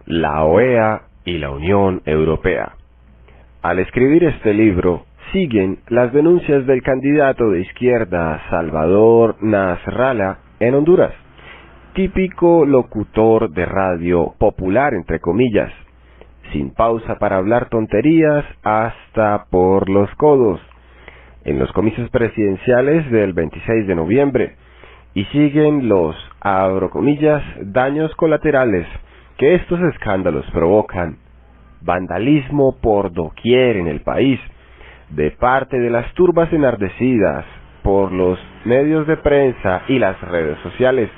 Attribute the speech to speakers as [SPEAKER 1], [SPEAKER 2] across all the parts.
[SPEAKER 1] la OEA y la Unión Europea. Al escribir este libro, siguen las denuncias del candidato de izquierda Salvador Nasralla en Honduras, típico locutor de radio popular, entre comillas, sin pausa para hablar tonterías hasta por los codos, en los comicios presidenciales del 26 de noviembre, y siguen los, abro comillas, daños colaterales que estos escándalos provocan. Vandalismo por doquier en el país, de parte de las turbas enardecidas por los medios de prensa y las redes sociales,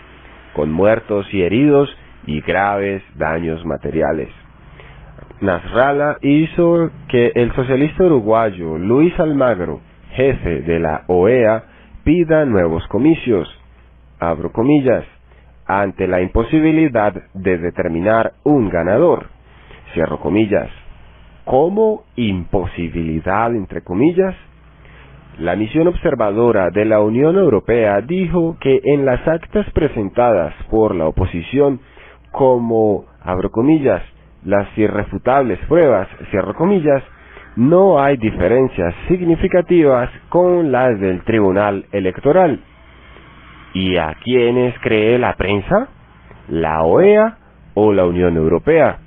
[SPEAKER 1] con muertos y heridos y graves daños materiales. Nasralla hizo que el socialista uruguayo Luis Almagro, jefe de la OEA, pida nuevos comicios, abro comillas, ante la imposibilidad de determinar un ganador, cierro comillas. ¿Cómo imposibilidad, entre comillas? La misión observadora de la Unión Europea dijo que en las actas presentadas por la oposición como, abro comillas, las irrefutables pruebas, cierro comillas, no hay diferencias significativas con las del Tribunal Electoral. ¿Y a quiénes cree la prensa? ¿La OEA o la Unión Europea?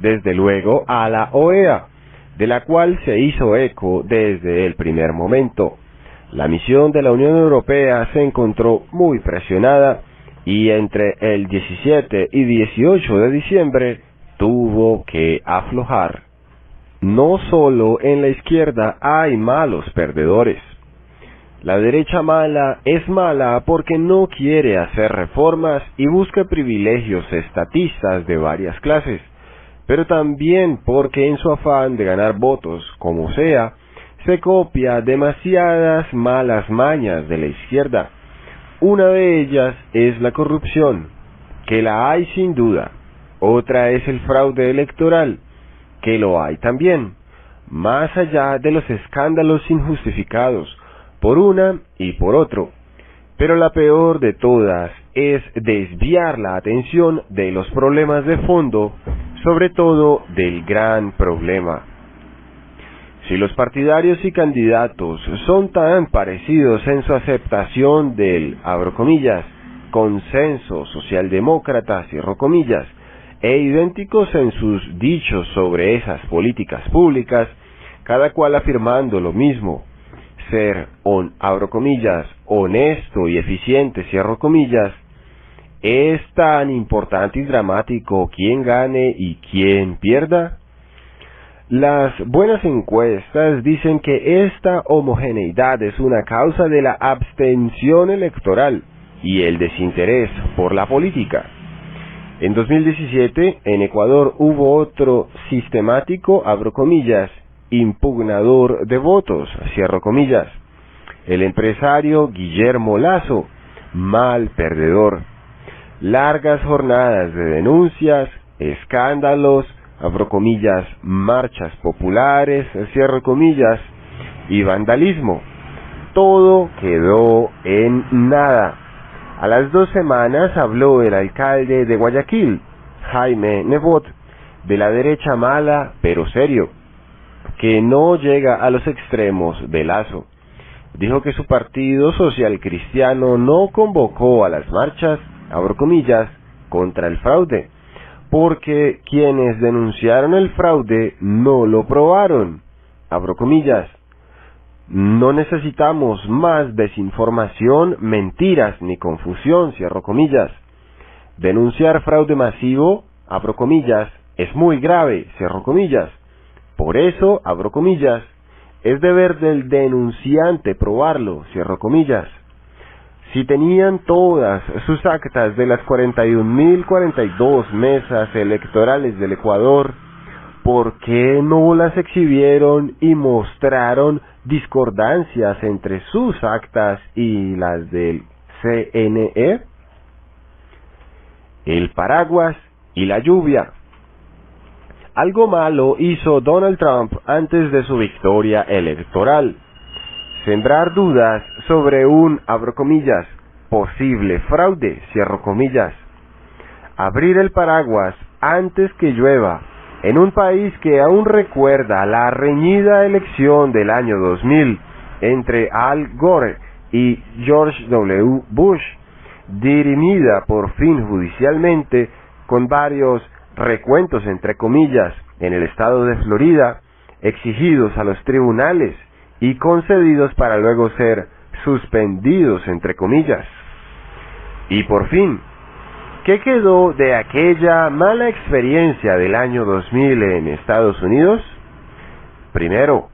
[SPEAKER 1] Desde luego a la OEA, de la cual se hizo eco desde el primer momento. La misión de la Unión Europea se encontró muy presionada y entre el 17 y 18 de diciembre tuvo que aflojar. No solo en la izquierda hay malos perdedores. La derecha mala es mala porque no quiere hacer reformas y busca privilegios estatistas de varias clases, pero también porque en su afán de ganar votos, como sea, se copia demasiadas malas mañas de la izquierda. Una de ellas es la corrupción, que la hay sin duda. Otra es el fraude electoral, que lo hay también, más allá de los escándalos injustificados, por una y por otro. Pero la peor de todas es desviar la atención de los problemas de fondo, sobre todo del gran problema. Si los partidarios y candidatos son tan parecidos en su aceptación del, abro comillas, consenso socialdemócrata, cierro comillas, e idénticos en sus dichos sobre esas políticas públicas, cada cual afirmando lo mismo, ser, abro comillas, honesto y eficiente, cierro comillas, ¿es tan importante y dramático quién gane y quién pierda? Las buenas encuestas dicen que esta homogeneidad es una causa de la abstención electoral y el desinterés por la política. En 2017, en Ecuador hubo otro sistemático, abro comillas, impugnador de votos, cierro comillas, el empresario Guillermo Lasso, mal perdedor. Largas jornadas de denuncias, escándalos, abro comillas, marchas populares, cierro comillas, y vandalismo. Todo quedó en nada. A las 2 semanas habló el alcalde de Guayaquil, Jaime Nebot, de la derecha mala pero serio, que no llega a los extremos de Lasso. Dijo que su partido social cristiano no convocó a las marchas, abro comillas, contra el fraude, porque quienes denunciaron el fraude no lo probaron, abro comillas. No necesitamos más desinformación, mentiras ni confusión, cierro comillas. Denunciar fraude masivo, abro comillas, es muy grave, cierro comillas. Por eso, abro comillas, es deber del denunciante probarlo, cierro comillas. Si tenían todas sus actas de las 41.042 mesas electorales del Ecuador, ¿por qué no las exhibieron y mostraron discordancias entre sus actas y las del CNE? El paraguas y la lluvia. Algo malo hizo Donald Trump antes de su victoria electoral. Sembrar dudas sobre un, abro comillas, posible fraude, cierro comillas. Abrir el paraguas antes que llueva, en un país que aún recuerda la reñida elección del año 2000 entre Al Gore y George W. Bush, dirimida por fin judicialmente con varios recuentos entre comillas en el estado de Florida, exigidos a los tribunales y concedidos para luego ser suspendidos entre comillas. Y por fin, ¿qué quedó de aquella mala experiencia del año 2000 en Estados Unidos? Primero,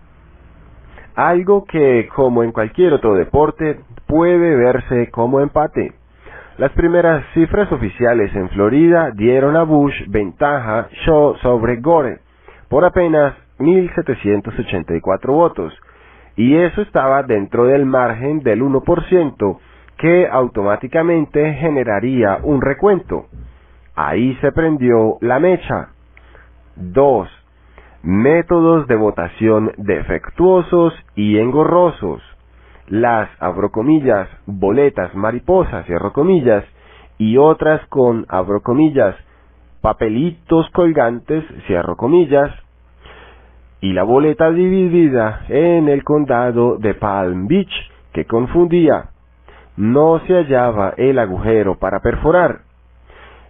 [SPEAKER 1] algo que, como en cualquier otro deporte, puede verse como empate. Las primeras cifras oficiales en Florida dieron a Bush ventaja sobre Gore por apenas 1.784 votos, y eso estaba dentro del margen del 1% que automáticamente generaría un recuento. Ahí se prendió la mecha. 2. Métodos de votación defectuosos y engorrosos. Las, abro comillas, boletas mariposas, cierro comillas, y otras con, abro comillas, papelitos colgantes, cierro comillas, y la boleta dividida en el condado de Palm Beach, que confundía. No se hallaba el agujero para perforar.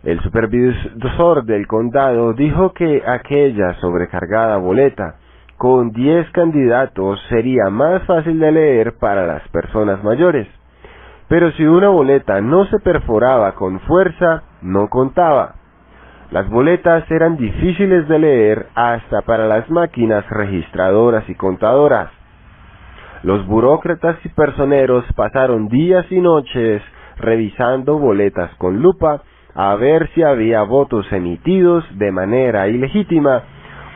[SPEAKER 1] El supervisor del condado dijo que aquella sobrecargada boleta con 10 candidatos sería más fácil de leer para las personas mayores. Pero si una boleta no se perforaba con fuerza, no contaba. Las boletas eran difíciles de leer hasta para las máquinas registradoras y contadoras. Los burócratas y personeros pasaron días y noches revisando boletas con lupa a ver si había votos emitidos de manera ilegítima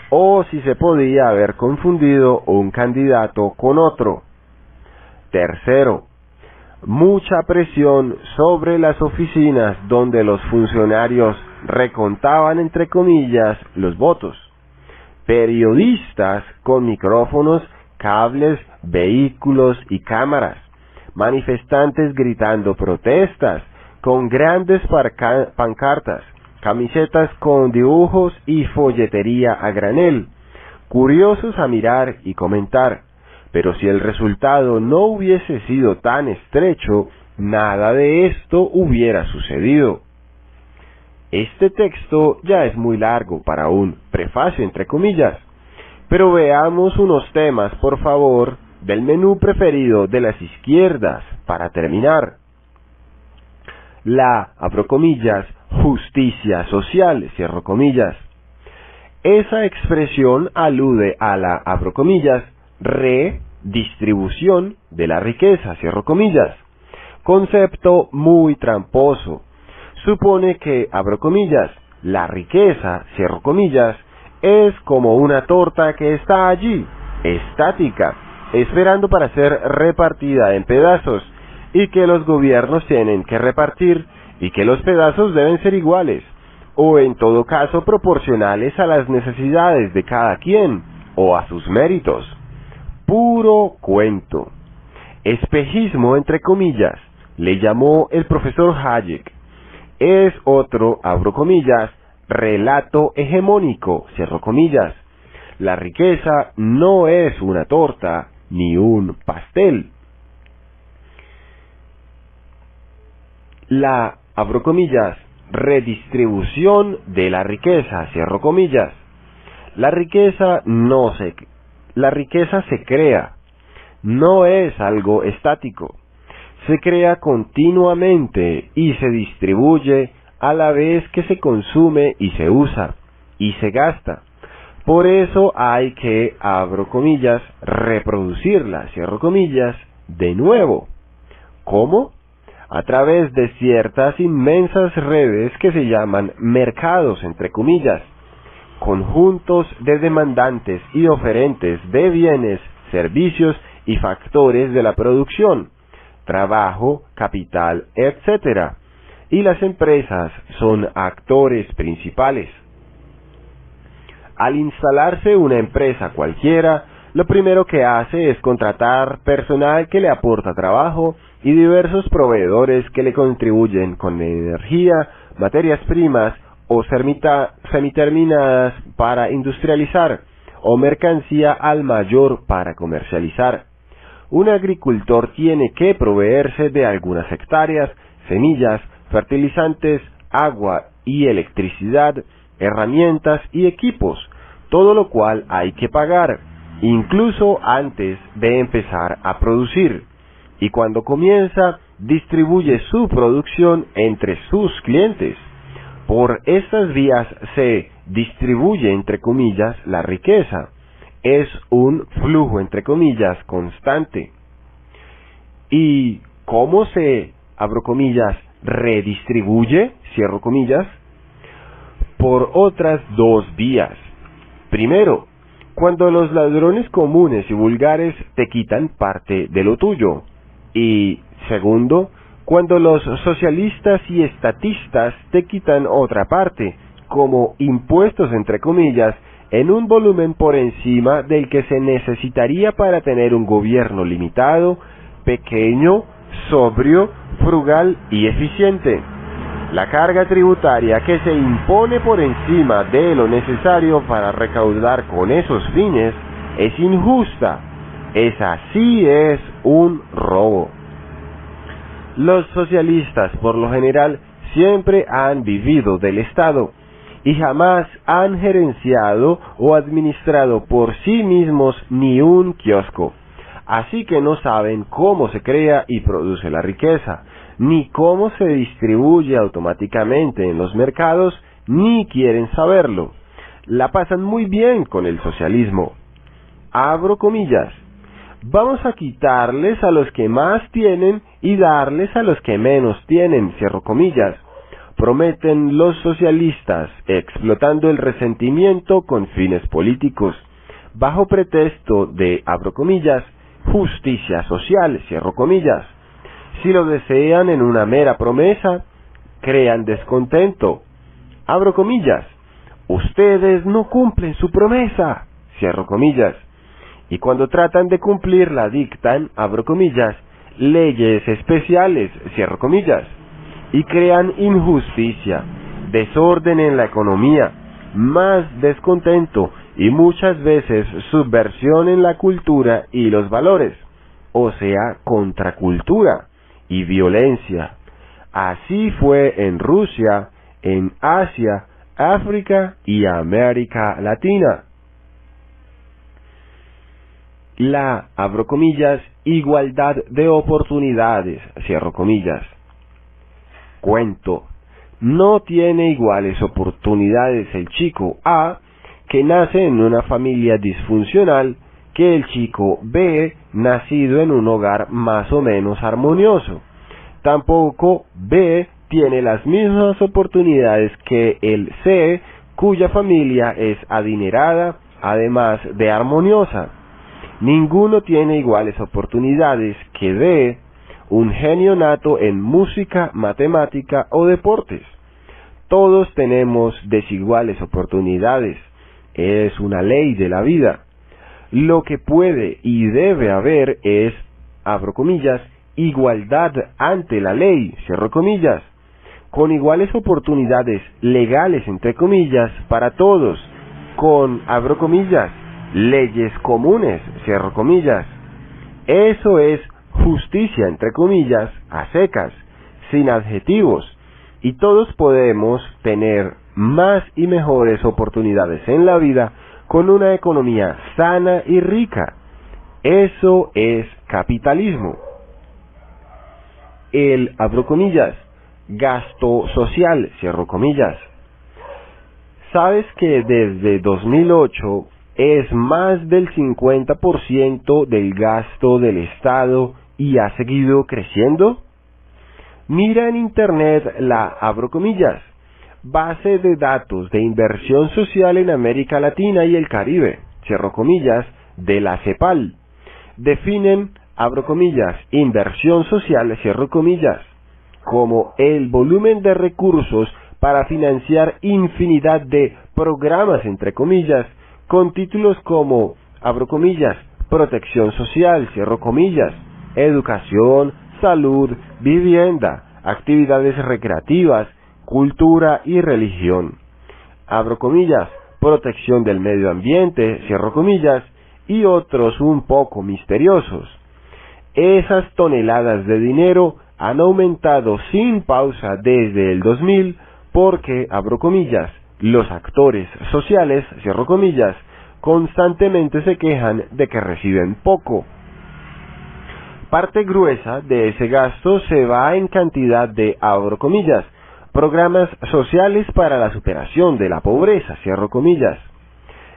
[SPEAKER 1] o si se podía haber confundido un candidato con otro. Tercero, mucha presión sobre las oficinas donde los funcionarios recontaban entre comillas los votos. Periodistas con micrófonos, cables, vehículos y cámaras, manifestantes gritando protestas con grandes pancartas, camisetas con dibujos y folletería a granel, curiosos a mirar y comentar. Pero si el resultado no hubiese sido tan estrecho, nada de esto hubiera sucedido. Este texto ya es muy largo para un prefacio entre comillas, pero veamos unos temas, por favor, del menú preferido de las izquierdas para terminar. La, abro comillas, justicia social, cierro comillas. Esa expresión alude a la, abro comillas, redistribución de la riqueza, cierro comillas. Concepto muy tramposo. Supone que, abro comillas, la riqueza, cierro comillas, es como una torta que está allí, estática, esperando para ser repartida en pedazos, y que los gobiernos tienen que repartir, y que los pedazos deben ser iguales, o en todo caso proporcionales a las necesidades de cada quien, o a sus méritos. Puro cuento. Espejismo entre comillas, le llamó el profesor Hayek. Es otro, abro comillas, relato hegemónico, cierro comillas. La riqueza no es una torta ni un pastel. La, abro comillas, redistribución de la riqueza, cierro comillas. La riqueza se crea, no es algo estático. Se crea continuamente y se distribuye a la vez que se consume y se usa y se gasta. Por eso hay que, abro comillas, reproducirla, cierro comillas, de nuevo. ¿Cómo? A través de ciertas inmensas redes que se llaman mercados, entre comillas, conjuntos de demandantes y oferentes de bienes, servicios y factores de la producción, trabajo, capital, etc. Y las empresas son actores principales. Al instalarse una empresa cualquiera, lo primero que hace es contratar personal que le aporta trabajo y diversos proveedores que le contribuyen con energía, materias primas o semiterminadas para industrializar o mercancía al mayor para comercializar. Un agricultor tiene que proveerse de algunas hectáreas, semillas, fertilizantes, agua y electricidad, herramientas y equipos, todo lo cual hay que pagar, incluso antes de empezar a producir. Y cuando comienza, distribuye su producción entre sus clientes. Por estas vías se distribuye, entre comillas, la riqueza. Es un flujo, entre comillas, constante. ¿Y cómo se, abro comillas, redistribuye, cierro comillas? Por otras dos vías. Primero, cuando los ladrones comunes y vulgares te quitan parte de lo tuyo. Y segundo, cuando los socialistas y estatistas te quitan otra parte, como impuestos entre comillas, en un volumen por encima del que se necesitaría para tener un gobierno limitado, pequeño, sobrio, frugal y eficiente. La carga tributaria que se impone por encima de lo necesario para recaudar con esos fines es injusta. Esa sí es un robo. Los socialistas, por lo general, siempre han vivido del Estado y jamás han gerenciado o administrado por sí mismos ni un kiosco. Así que no saben cómo se crea y produce la riqueza, ni cómo se distribuye automáticamente en los mercados, ni quieren saberlo. La pasan muy bien con el socialismo. Abro comillas. Vamos a quitarles a los que más tienen y darles a los que menos tienen, cierro comillas. Prometen los socialistas, explotando el resentimiento con fines políticos, bajo pretexto de, abro comillas, justicia social, cierro comillas. Si lo desean en una mera promesa, crean descontento. Abro comillas. Ustedes no cumplen su promesa, cierro comillas. Y cuando tratan de cumplirla dictan, abro comillas, leyes especiales, cierro comillas. Y crean injusticia, desorden en la economía, más descontento y muchas veces subversión en la cultura y los valores, o sea, contracultura y violencia. Así fue en Rusia, en Asia, África y América Latina. La, abro comillas, igualdad de oportunidades, cierro comillas. Cuento, no tiene iguales oportunidades el chico A, que nace en una familia disfuncional, que el chico B, nacido en un hogar más o menos armonioso. Tampoco B tiene las mismas oportunidades que el C, cuya familia es adinerada, además de armoniosa. Ninguno tiene iguales oportunidades que D, un genio nato en música, matemática o deportes. Todos tenemos desiguales oportunidades. Es una ley de la vida. Lo que puede y debe haber es, abro comillas, igualdad ante la ley, cierro comillas, con iguales oportunidades legales, entre comillas, para todos, con, abro comillas, leyes comunes, cierro comillas. Eso es justicia, entre comillas, a secas, sin adjetivos, y todos podemos tener más y mejores oportunidades en la vida con una economía sana y rica. Eso es capitalismo. El, abro comillas, gasto social, cierro comillas. ¿Sabes que desde 2008 es más del 50% del gasto del Estado y ha seguido creciendo? Mira en internet la, abro comillas, base de datos de inversión social en América Latina y el Caribe, cierro comillas, de la CEPAL. Definen, abro comillas, inversión social, cierro comillas, como el volumen de recursos para financiar infinidad de programas, entre comillas, con títulos como, abro comillas, protección social, cierro comillas, educación, salud, vivienda, actividades recreativas, cultura y religión. abro comillas, protección del medio ambiente, cierro comillas, y otros un poco misteriosos. Esas toneladas de dinero han aumentado sin pausa desde el 2000 porque, abro comillas, los actores sociales, cierro comillas, constantemente se quejan de que reciben poco. Parte gruesa de ese gasto se va en cantidad de, abro comillas, programas sociales para la superación de la pobreza, cierro comillas.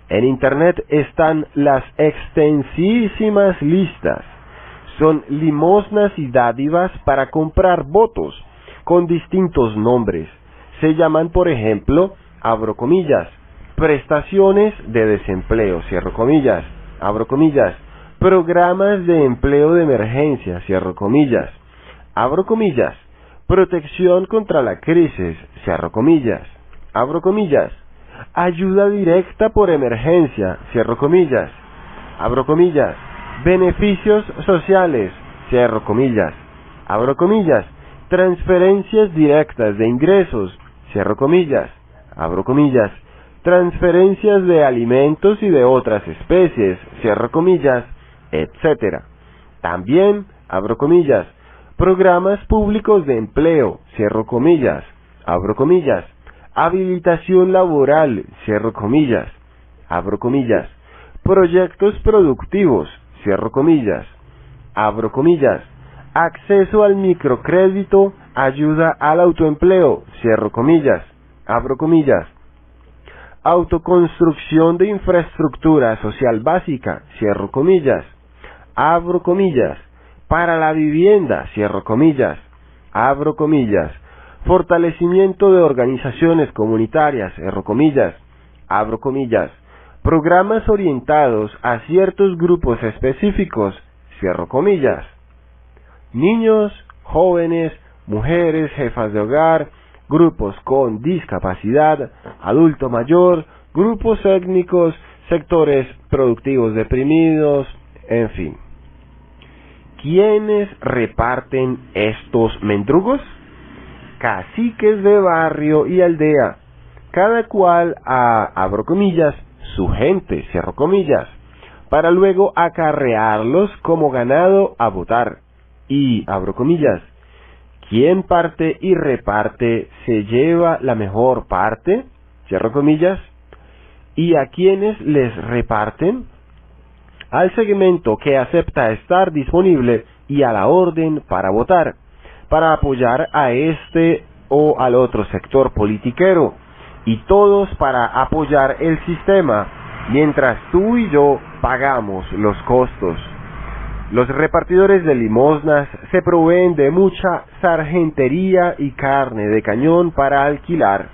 [SPEAKER 1] En Internet están las extensísimas listas. Son limosnas y dádivas para comprar votos, con distintos nombres. Se llaman, por ejemplo, abro comillas, prestaciones de desempleo, cierro comillas, abro comillas, programas de empleo de emergencia, cierro comillas, abro comillas, protección contra la crisis, cierro comillas, abro comillas, ayuda directa por emergencia, cierro comillas, abro comillas, beneficios sociales, cierro comillas, abro comillas, transferencias directas de ingresos, cierro comillas, abro comillas, transferencias de alimentos y de otras especies, cierro comillas, etcétera. También, abro comillas, programas públicos de empleo, cierro comillas, abro comillas, habilitación laboral, cierro comillas, abro comillas, proyectos productivos, cierro comillas, abro comillas, acceso al microcrédito, ayuda al autoempleo, cierro comillas, abro comillas, autoconstrucción de infraestructura social básica, cierro comillas, abro comillas, para la vivienda, cierro comillas, abro comillas, fortalecimiento de organizaciones comunitarias, cierro comillas, abro comillas, programas orientados a ciertos grupos específicos, cierro comillas, niños, jóvenes, mujeres, jefas de hogar, grupos con discapacidad, adulto mayor, grupos étnicos, sectores productivos deprimidos, en fin. ¿Quiénes reparten estos mendrugos? Caciques de barrio y aldea, cada cual a, abro comillas, su gente, cierro comillas, para luego acarrearlos como ganado a votar. Y, abro comillas, ¿quién parte y reparte se lleva la mejor parte? Cierro comillas. ¿Y a quiénes les reparten? Al segmento que acepta estar disponible y a la orden para votar, para apoyar a este o al otro sector politiquero, y todos para apoyar el sistema, mientras tú y yo pagamos los costos. Los repartidores de limosnas se proveen de mucha sargentería y carne de cañón para alquilar,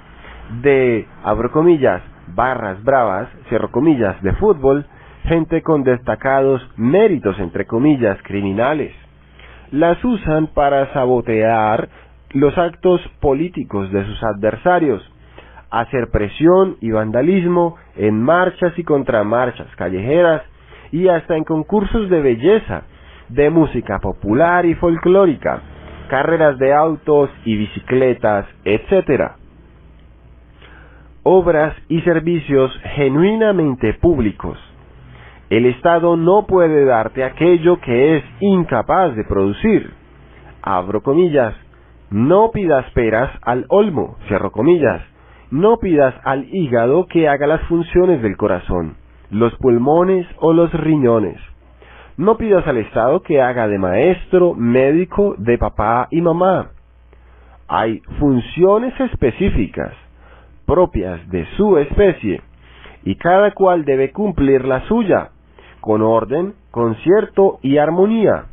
[SPEAKER 1] de, abro comillas, barras bravas, cierro comillas, de fútbol, gente con destacados méritos, entre comillas, criminales. Las usan para sabotear los actos políticos de sus adversarios, hacer presión y vandalismo en marchas y contramarchas callejeras y hasta en concursos de belleza, de música popular y folclórica, carreras de autos y bicicletas, etc. Obras y servicios genuinamente públicos. El Estado no puede darte aquello que es incapaz de producir. Abro comillas, no pidas peras al olmo, cierro comillas, no pidas al hígado que haga las funciones del corazón, los pulmones o los riñones. No pidas al Estado que haga de maestro, médico, de papá y mamá. Hay funciones específicas, propias de su especie, y cada cual debe cumplir la suya, con orden, concierto y armonía.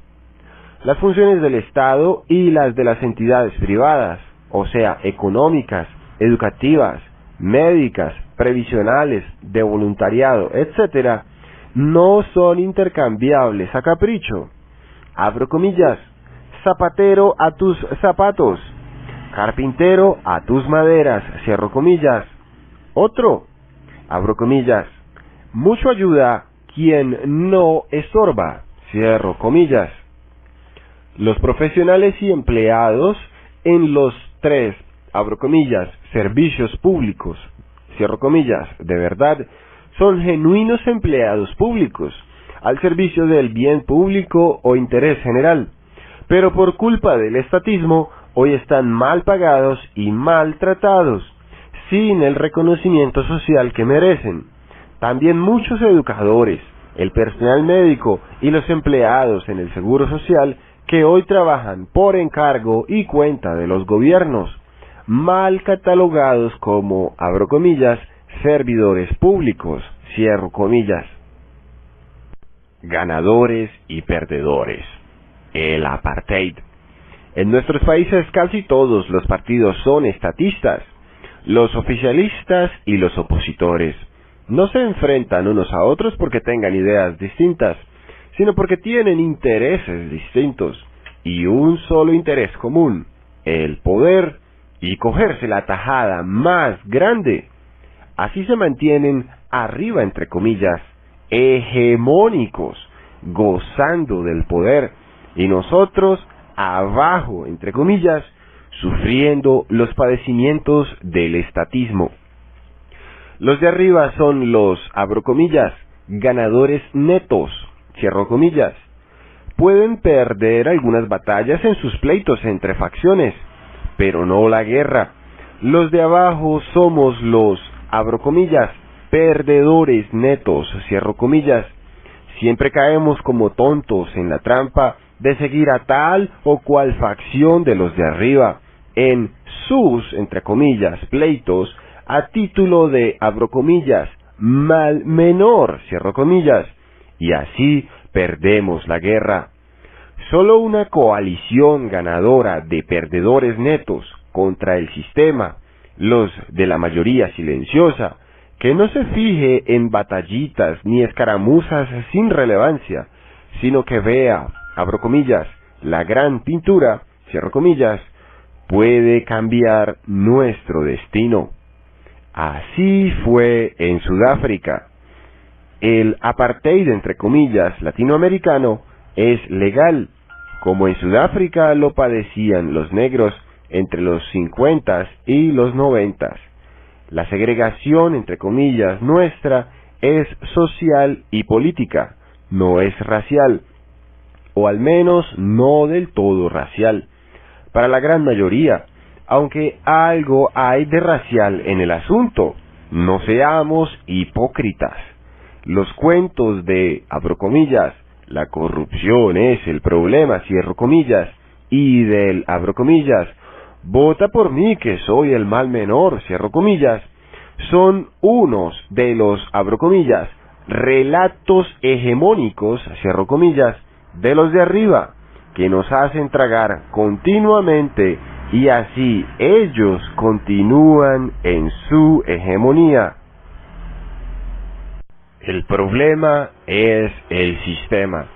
[SPEAKER 1] Las funciones del Estado y las de las entidades privadas, o sea, económicas, educativas, médicas, previsionales, de voluntariado, etc., no son intercambiables a capricho. Abro comillas, zapatero a tus zapatos, carpintero a tus maderas, cierro comillas. Otro, abro comillas, mucho ayuda quien no estorba, cierro comillas. Los profesionales y empleados en los tres, abro comillas, servicios públicos, cierro comillas, de verdad, son genuinos empleados públicos, al servicio del bien público o interés general, pero por culpa del estatismo, hoy están mal pagados y maltratados, sin el reconocimiento social que merecen. También muchos educadores, el personal médico y los empleados en el Seguro Social que hoy trabajan por encargo y cuenta de los gobiernos, mal catalogados como, abro comillas, servidores públicos, cierro comillas. Ganadores y perdedores. El apartheid. En nuestros países casi todos los partidos son estatistas. Los oficialistas y los opositores no se enfrentan unos a otros porque tengan ideas distintas, sino porque tienen intereses distintos y un solo interés común, el poder y cogerse la tajada más grande. Así se mantienen arriba, entre comillas, hegemónicos, gozando del poder, y nosotros abajo, entre comillas, sufriendo los padecimientos del estatismo. Los de arriba son los, abro comillas, ganadores netos, cierro comillas. Pueden perder algunas batallas en sus pleitos entre facciones, pero no la guerra. Los de abajo somos los, abro comillas, perdedores netos, cierro comillas. Siempre caemos como tontos en la trampa de seguir a tal o cual facción de los de arriba en sus, entre comillas, pleitos a título de, abro comillas, mal menor, cierro comillas, y así perdemos la guerra. Solo una coalición ganadora de perdedores netos contra el sistema, los de la mayoría silenciosa, que no se fije en batallitas ni escaramuzas sin relevancia, sino que vea, abro comillas, la gran pintura, cierro comillas, puede cambiar nuestro destino. Así fue en Sudáfrica. El apartheid, entre comillas, latinoamericano, es legal, como en Sudáfrica lo padecían los negros entre los 50 y los 90. La segregación, entre comillas, nuestra es social y política, no es racial, o al menos no del todo racial. Para la gran mayoría, aunque algo hay de racial en el asunto, no seamos hipócritas. Los cuentos de, abro comillas, la corrupción es el problema, cierro comillas, y del, abro comillas, vota por mí que soy el mal menor, cierro comillas, son unos de los, abro comillas, relatos hegemónicos, cierro comillas, de los de arriba, que nos hacen tragar continuamente y así ellos continúan en su hegemonía. El problema es el sistema.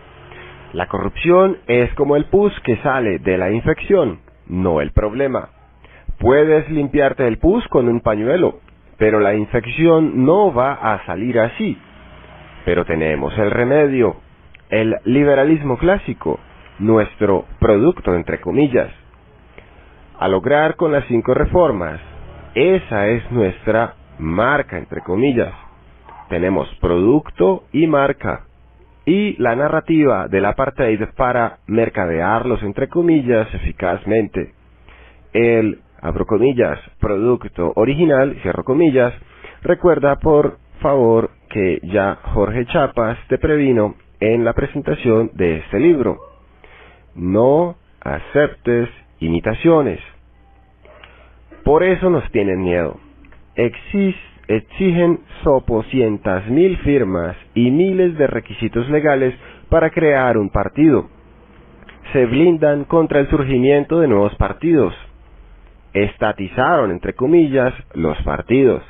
[SPEAKER 1] La corrupción es como el pus que sale de la infección, no el problema. Puedes limpiarte el pus con un pañuelo, pero la infección no va a salir así. Pero tenemos el remedio, el liberalismo clásico, nuestro producto entre comillas. A lograr con las 5 reformas, esa es nuestra marca entre comillas. Tenemos producto y marca, y la narrativa del apartheid para mercadearlos entre comillas eficazmente. El, abro comillas, producto original, cierro comillas, recuerda por favor que ya Jorge Chapas te previno en la presentación de este libro. No aceptes imitaciones. Por eso nos tienen miedo. Exigen sopocientas mil firmas y miles de requisitos legales para crear un partido. Se blindan contra el surgimiento de nuevos partidos. Estatizaron, entre comillas, los partidos.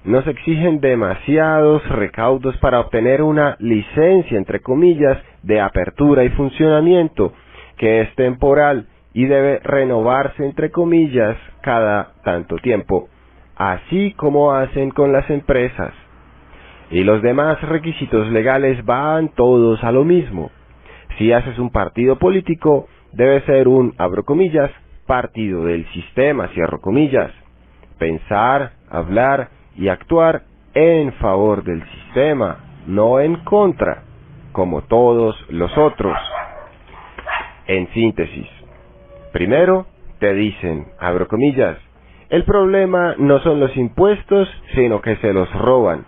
[SPEAKER 1] Nos exigen demasiados recaudos para obtener una licencia, entre comillas, de apertura y funcionamiento, que es temporal y debe renovarse, entre comillas, cada tanto tiempo, así como hacen con las empresas. Y los demás requisitos legales van todos a lo mismo. Si haces un partido político, debe ser un, abro comillas, partido del sistema, cierro comillas. Pensar, hablar y actuar en favor del sistema, no en contra, como todos los otros. En síntesis, primero te dicen, abro comillas, el problema no son los impuestos, sino que se los roban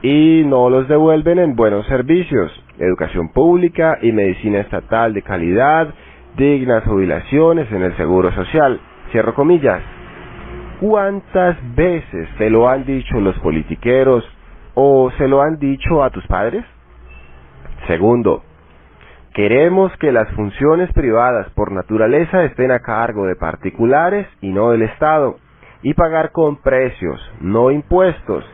[SPEAKER 1] y no los devuelven en buenos servicios, educación pública y medicina estatal de calidad, dignas jubilaciones en el seguro social. Cierro comillas. ¿Cuántas veces te lo han dicho los politiqueros o se lo han dicho a tus padres? Segundo, queremos que las funciones privadas por naturaleza estén a cargo de particulares y no del Estado, y pagar con precios, no impuestos,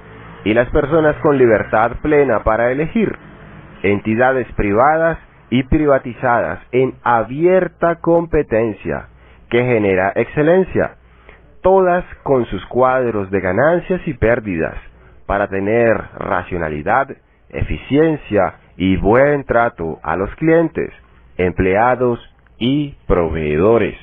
[SPEAKER 1] y las personas con libertad plena para elegir. Entidades privadas y privatizadas en abierta competencia que genera excelencia, todas con sus cuadros de ganancias y pérdidas, para tener racionalidad, eficiencia y buen trato a los clientes, empleados y proveedores.